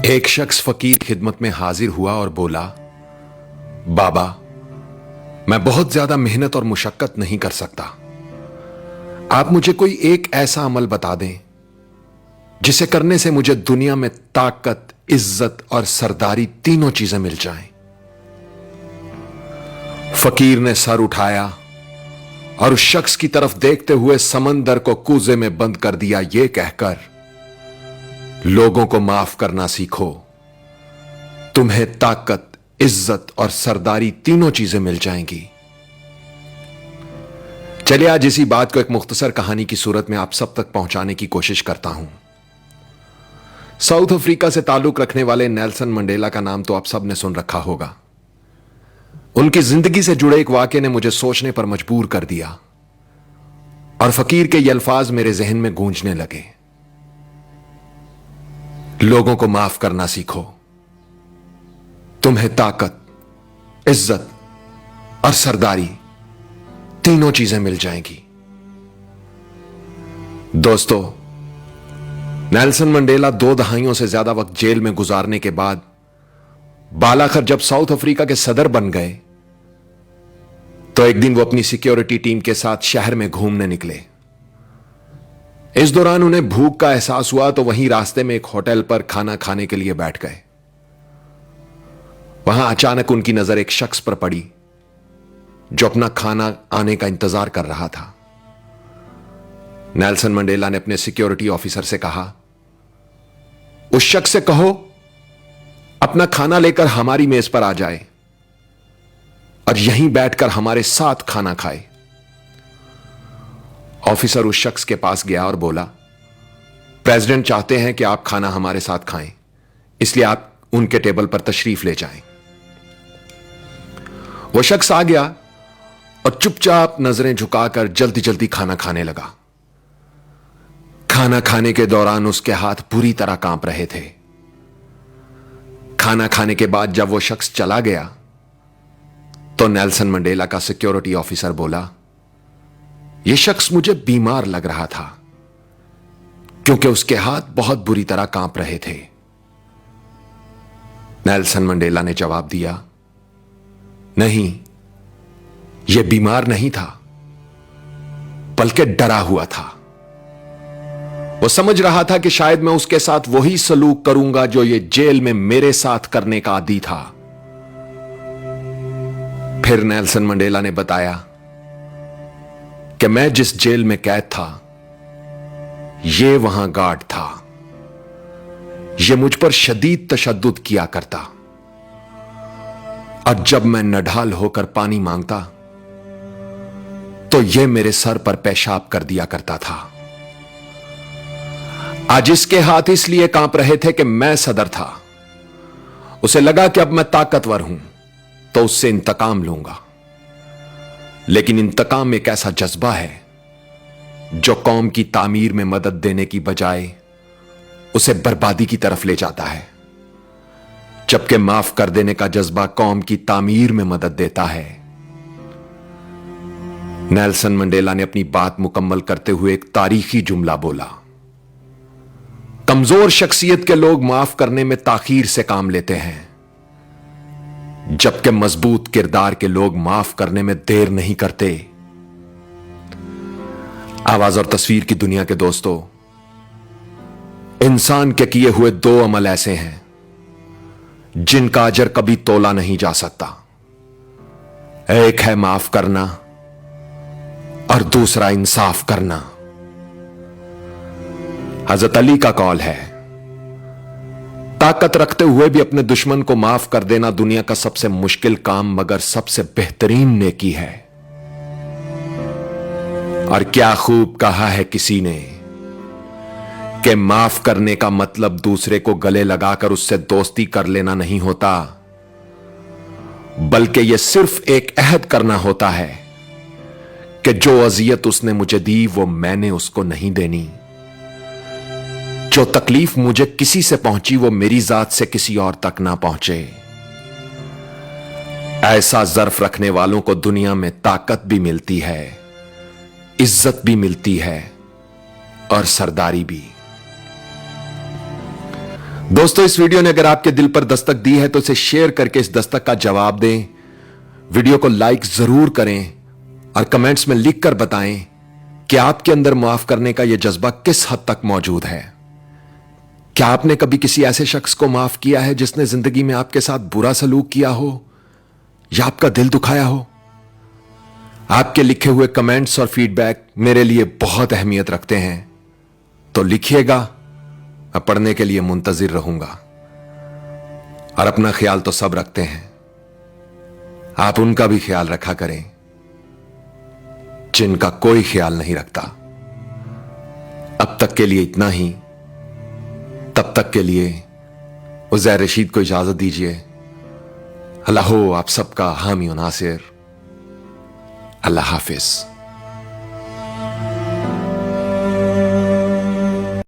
एक शख्स फकीर की खिदमत में हाजिर हुआ और बोला, बाबा, मैं बहुत ज्यादा मेहनत और मुशक्कत नहीं कर सकता। आप मुझे कोई एक ऐसा अमल बता दें जिसे करने से मुझे दुनिया में ताकत, इज्जत और सरदारी तीनों चीजें मिल जाएं। फकीर ने सर उठाया और उस शख्स की तरफ देखते हुए समंदर को कूजे में बंद कर दिया, यह कहकर, लोगों को माफ करना सीखो, तुम्हें ताकत, इज्जत और सरदारी तीनों चीजें मिल जाएंगी। चलिए आज इसी बात को एक मुख्तसर कहानी की सूरत में आप सब तक पहुंचाने की कोशिश करता हूं। साउथ अफ्रीका से ताल्लुक रखने वाले नेल्सन मंडेला का नाम तो आप सब ने सुन रखा होगा। उनकी जिंदगी से जुड़े एक वाकये ने मुझे सोचने पर मजबूर कर दिया और फकीर के ये अल्फाज मेरे जहन में गूंजने लगे। लोगों को माफ करना सीखो, तुम्हें ताकत, इज्जत और सरदारी तीनों चीजें मिल जाएंगी। दोस्तों, नेल्सन मंडेला 2 दहाइयों से ज्यादा वक्त जेल में गुजारने के बाद बालाखर जब साउथ अफ्रीका के सदर बन गए तो एक दिन वो अपनी सिक्योरिटी टीम के साथ शहर में घूमने निकले। इस दौरान उन्हें भूख का एहसास हुआ तो वहीं रास्ते में एक होटल पर खाना खाने के लिए बैठ गए। वहां अचानक उनकी नजर एक शख्स पर पड़ी जो अपना खाना आने का इंतजार कर रहा था। नेल्सन मंडेला ने अपने सिक्योरिटी ऑफिसर से कहा, उस शख्स से कहो अपना खाना लेकर हमारी मेज पर आ जाए और यहीं बैठकर हमारे साथ खाना खाए। ऑफिसर उस शख्स के पास गया और बोला, प्रेसिडेंट चाहते हैं कि आप खाना हमारे साथ खाएं, इसलिए आप उनके टेबल पर तशरीफ ले जाएं। वो शख्स आ गया और चुपचाप नजरें झुकाकर जल्दी जल्दी खाना खाने लगा। खाना खाने के दौरान उसके हाथ पूरी तरह कांप रहे थे। खाना खाने के बाद जब वो शख्स चला गया तो नेल्सन मंडेला का सिक्योरिटी ऑफिसर बोला, यह शख्स मुझे बीमार लग रहा था क्योंकि उसके हाथ बहुत बुरी तरह कांप रहे थे। नेल्सन मंडेला ने जवाब दिया, नहीं, यह बीमार नहीं था बल्कि डरा हुआ था। वो समझ रहा था कि शायद मैं उसके साथ वही सलूक करूंगा जो ये जेल में मेरे साथ करने का आदी था। फिर नेल्सन मंडेला ने बताया कि मैं जिस जेल में कैद था ये वहां गार्ड था। ये मुझ पर शदीद तशद्दुद किया करता और जब मैं नढाल होकर पानी मांगता तो ये मेरे सर पर पेशाब कर दिया करता था। आज इसके हाथ इसलिए कांप रहे थे कि मैं सदर था। उसे लगा कि अब मैं ताकतवर हूं तो उससे इंतकाम लूंगा, लेकिन इंतकाम एक ऐसा जज्बा है जो कौम की तामीर में मदद देने की बजाय उसे बर्बादी की तरफ ले जाता है, जबकि माफ कर देने का जज्बा कौम की तामीर में मदद देता है। नेल्सन मंडेला ने अपनी बात मुकम्मल करते हुए एक तारीखी जुमला बोला, कमजोर शख्सियत के लोग माफ करने में ताखीर से काम लेते हैं, जबकि मजबूत किरदार के लोग माफ करने में देर नहीं करते। आवाज और तस्वीर की दुनिया के दोस्तों, इंसान के किए हुए 2 अमल ऐसे हैं जिनका अजर कभी तोला नहीं जा सकता। एक है माफ करना और दूसरा इंसाफ करना। हजरत अली का कौल है, ताकत रखते हुए भी अपने दुश्मन को माफ कर देना दुनिया का सबसे मुश्किल काम मगर सबसे बेहतरीन नेकी है। और क्या खूब कहा है किसी ने कि माफ करने का मतलब दूसरे को गले लगाकर उससे दोस्ती कर लेना नहीं होता, बल्कि यह सिर्फ एक अहद करना होता है कि जो अजियत उसने मुझे दी वो मैंने उसको नहीं देनी। जो तकलीफ मुझे किसी से पहुंची वो मेरी जात से किसी और तक ना पहुंचे। ऐसा ज़र्फ रखने वालों को दुनिया में ताकत भी मिलती है, इज्जत भी मिलती है और सरदारी भी। दोस्तों, इस वीडियो ने अगर आपके दिल पर दस्तक दी है तो इसे शेयर करके इस दस्तक का जवाब दें। वीडियो को लाइक जरूर करें और कमेंट्स में लिखकर बताएं कि आपके अंदर माफ करने का यह जज्बा किस हद तक मौजूद है। क्या आपने कभी किसी ऐसे शख्स को माफ किया है जिसने जिंदगी में आपके साथ बुरा सलूक किया हो या आपका दिल दुखाया हो? आपके लिखे हुए कमेंट्स और फीडबैक मेरे लिए बहुत अहमियत रखते हैं, तो लिखिएगा, मैं पढ़ने के लिए मुंतजिर रहूंगा। और अपना ख्याल तो सब रखते हैं, आप उनका भी ख्याल रखा करें जिनका कोई ख्याल नहीं रखता। अब तक के लिए इतना ही। तब तक के लिए उज़ैर रशीद को इजाजत दीजिए। अल्लाह हो आप सबका हामी और नासिर। अल्लाह हाफिज।